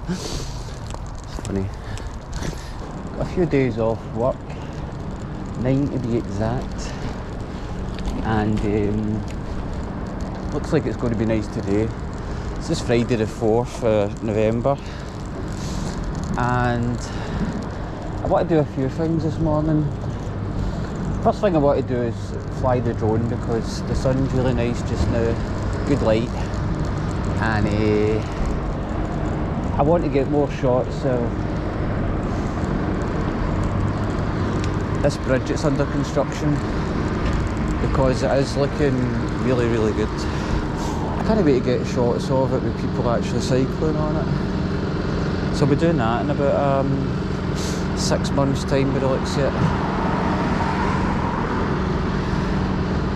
It's funny. Got a few days off work, 9 to be exact, and looks like it's going to be nice today. This is Friday the 4th of November, and I want to do a few things this morning. First thing I want to do is fly the drone because the sun's really nice just now, good light, and I want to get more shots of this bridge that's under construction because it is looking really, really good. I can't wait to get shots of it with people actually cycling on it. So I'll be doing that in about 6 months' time by the looks of it.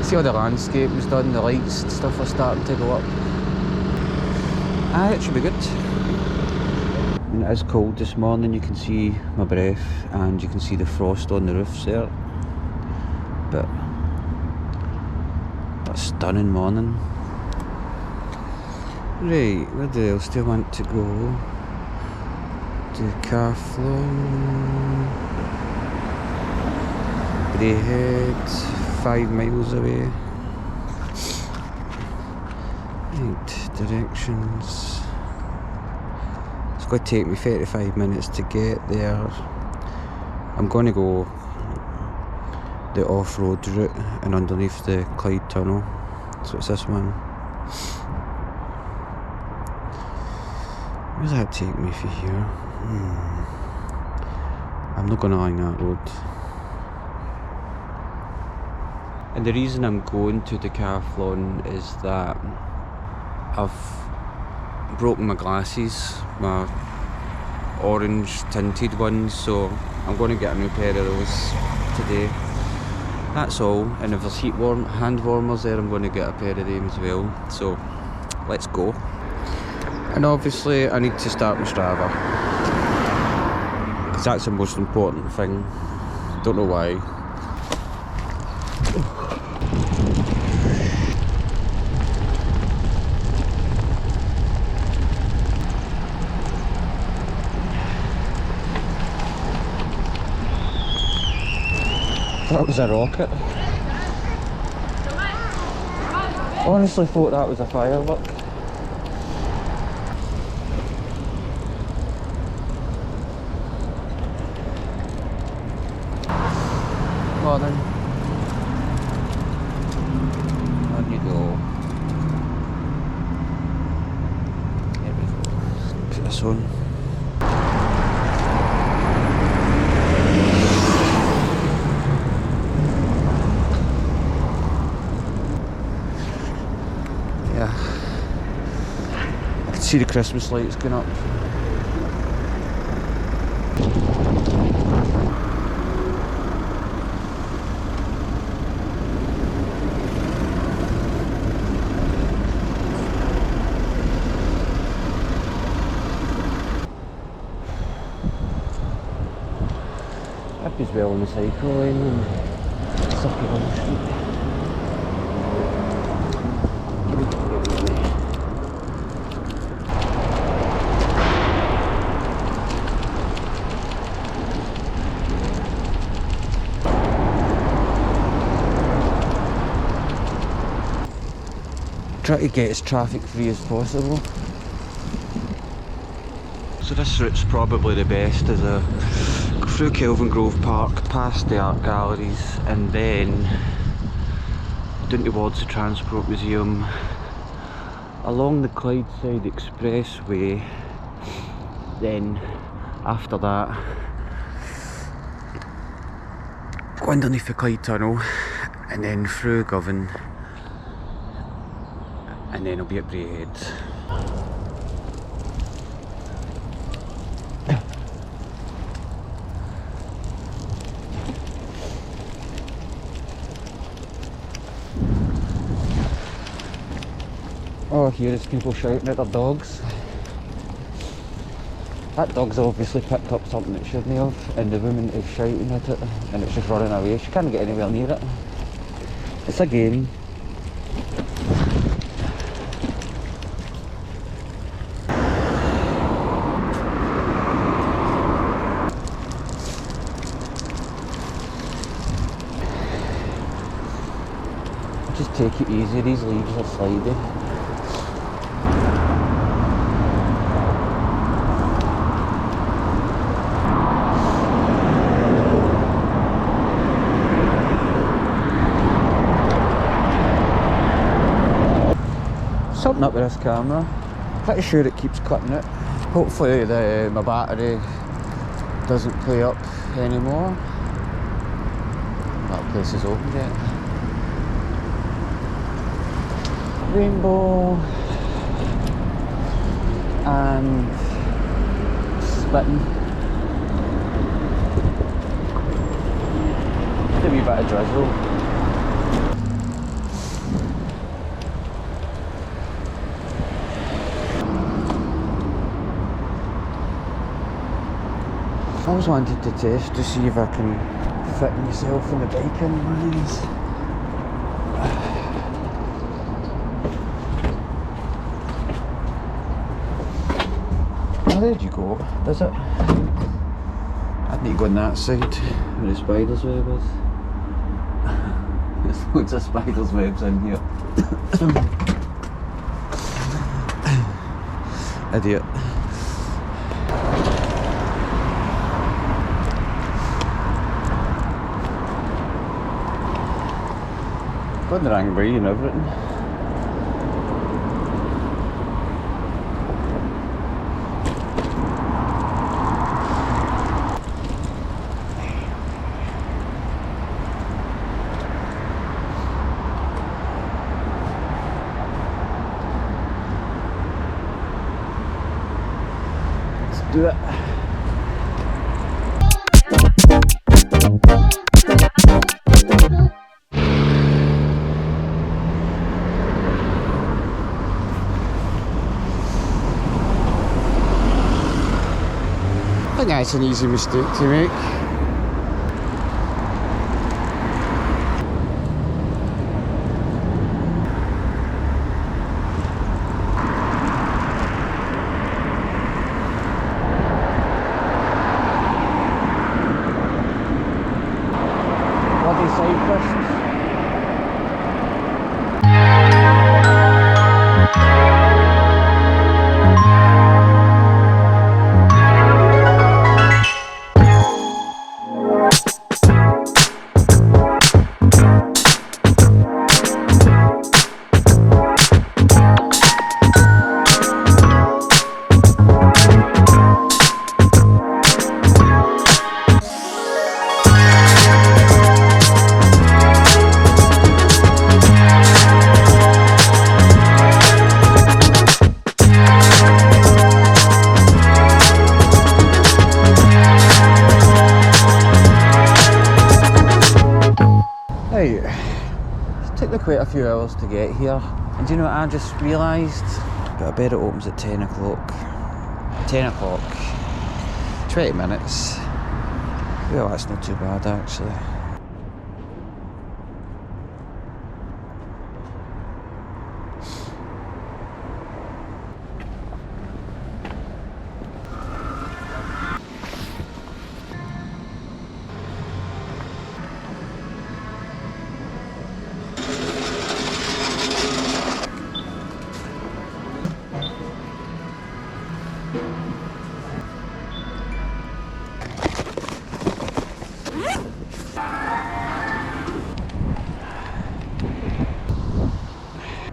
See how the landscape was done, the lights and stuff are starting to go up. It should be good. And it is cold this morning, you can see my breath and you can see the frost on the roofs there. But that's a stunning morning. Right, where else do I want to go? Decathlon. Breahead, 5 miles away. Right, directions. It's going to take me 35 minutes to get there. I'm going to go the off-road route and underneath the Clyde tunnel. So it's this one. Where does that take me from here? I'm not going along that road. And the reason I'm going to Decathlon is that I've broken my glasses, my orange tinted ones, so I'm going to get a new pair of those today. That's all, and if there's hand warmers there, I'm going to get a pair of them as well. So let's go. And obviously I need to start my Strava, because that's the most important thing. Don't know why. That was a rocket. Honestly thought that was a firework. Morning. On you go. Here we go. Put this on. Yeah. I can see the Christmas lights going up. As well on the cycle lane and Sauchiehall Street. Try to get as traffic free as possible. So this route's probably the best, as a through Kelvingrove Park, past the art galleries, and then down towards the Transport Museum, along the Clyde side expressway, then after that go underneath the Clyde tunnel and then through Govan, and then I'll be at Breahead. Oh, here is people shouting at their dogs. That dog's obviously picked up something it shouldn't have, and the woman is shouting at it, and it's just running away. She can't get anywhere near it. It's a game. take it easy, these leaves are slidey. Something up with this camera. Pretty sure it keeps cutting it. Hopefully my battery doesn't play up anymore. That place is open yet. Rainbow and spitting. A wee bit of drizzle. I always wanted to test to see if I can fit myself in the biking lines. Oh, there you go. Does it? I'd need to go on that side where the spider's web is. There's loads of spider's webs in here. Idiot. Got the wrong way and everything. Let's do it. I think that's an easy mistake to make. Bloody cyclists. Right, it took me quite a few hours to get here, and do you know what I just realised? But I bet it opens at 10 o'clock. 10 o'clock, 20 minutes. Well, that's not too bad actually.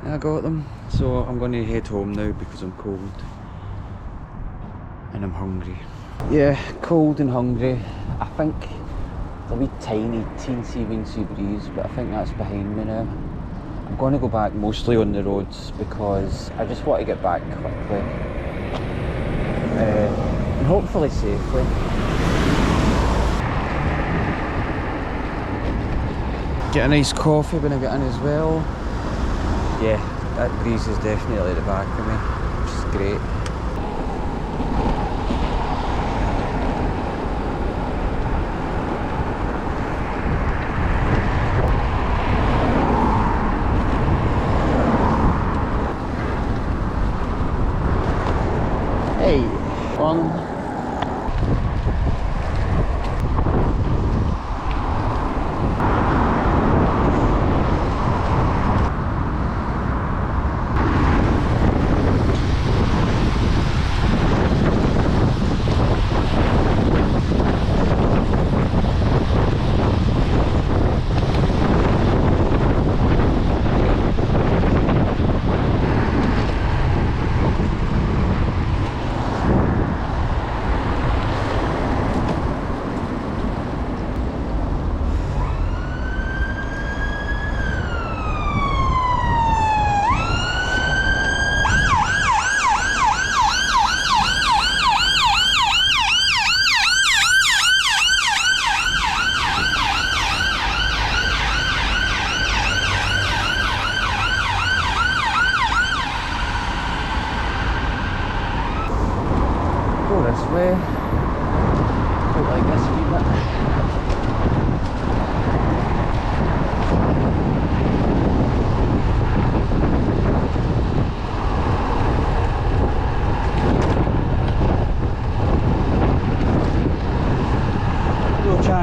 I got them, so I'm going to head home now because I'm cold and I'm hungry. Yeah, cold and hungry. I think there's a wee tiny teensy weensy breeze, but I think that's behind me now. I'm going to go back mostly on the roads because I just want to get back quickly and hopefully safely. Get a nice coffee when I get in as well. Yeah, that breeze is definitely at the back of me, which is great. Hey, on.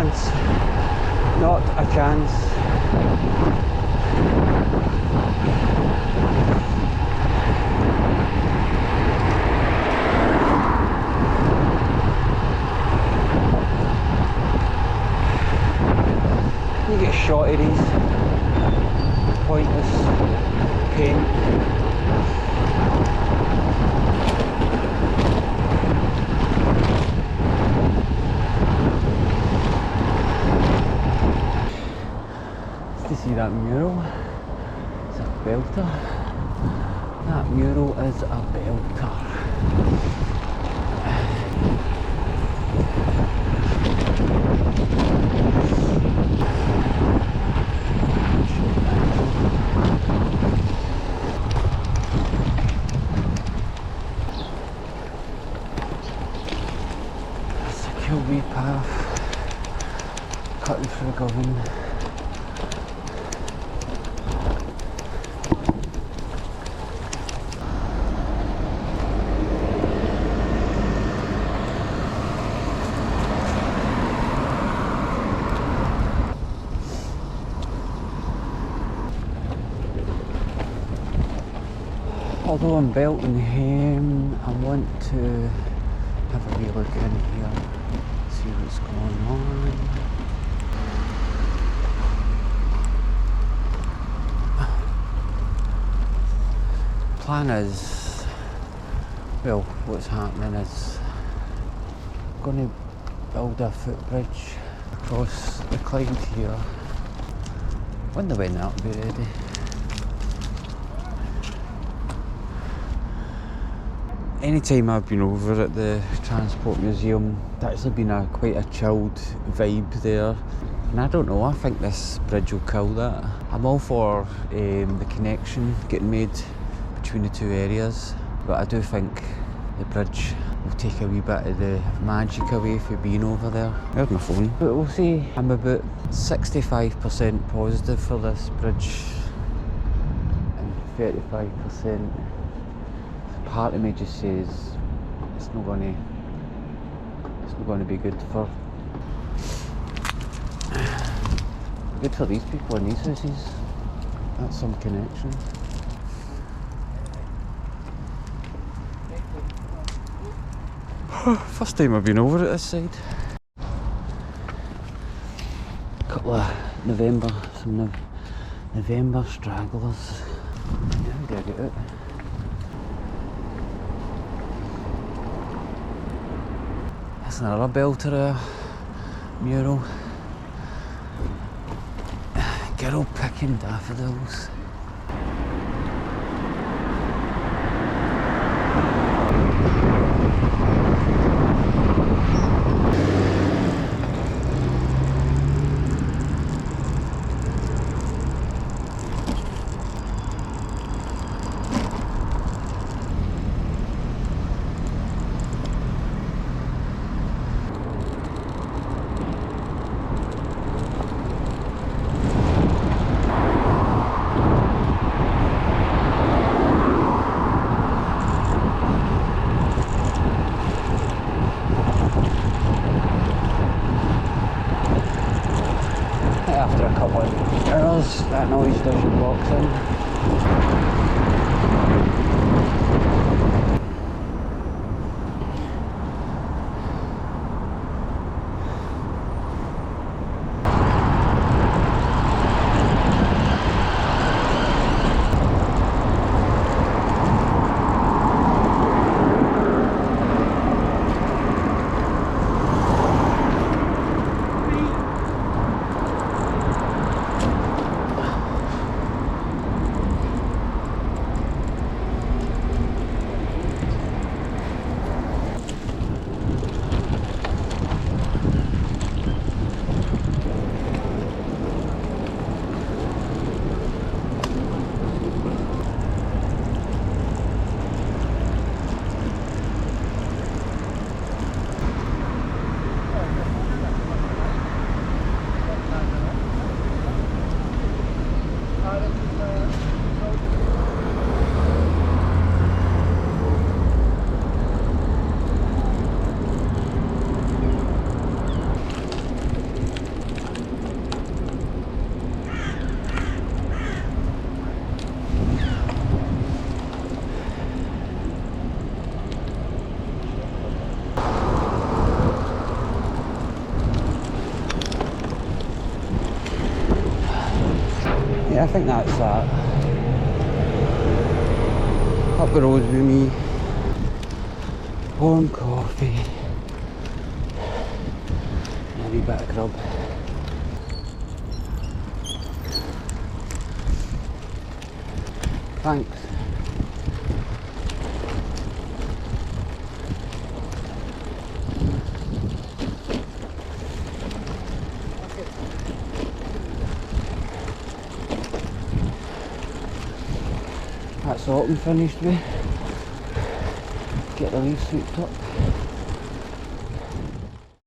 chance. Not a chance. You get shot of these. Pointless paint. To see that mural, it's a belter. That mural is a belter. That's a cool wee path cutting through Govan. Although I'm belting home, I want to have a wee look in here, see what's going on. Plan is, well, what's happening is I'm going to build a footbridge across the Clyde here. Wonder when that'll be ready. Anytime I've been over at the Transport Museum, it's actually been quite a chilled vibe there. And I don't know, I think this bridge will kill that. I'm all for the connection getting made between the two areas, but I do think the bridge will take a wee bit of the magic away from being over there. There's my phone. But we'll see, I'm about 65% positive for this bridge and 35%. Part of me just says it's not going to be good for these people in these houses. That's some connection. First time I've been over at this side. Couple of some November stragglers. Yeah, how do I get out? That's another belter mural. Girl picking daffodils. After a couple of hours, that noise doesn't box in. Yeah, I think that's that. Up the road with me. Warm coffee. And a wee bit of grub. Thanks. That's autumn finished with. Get the leaves swept up.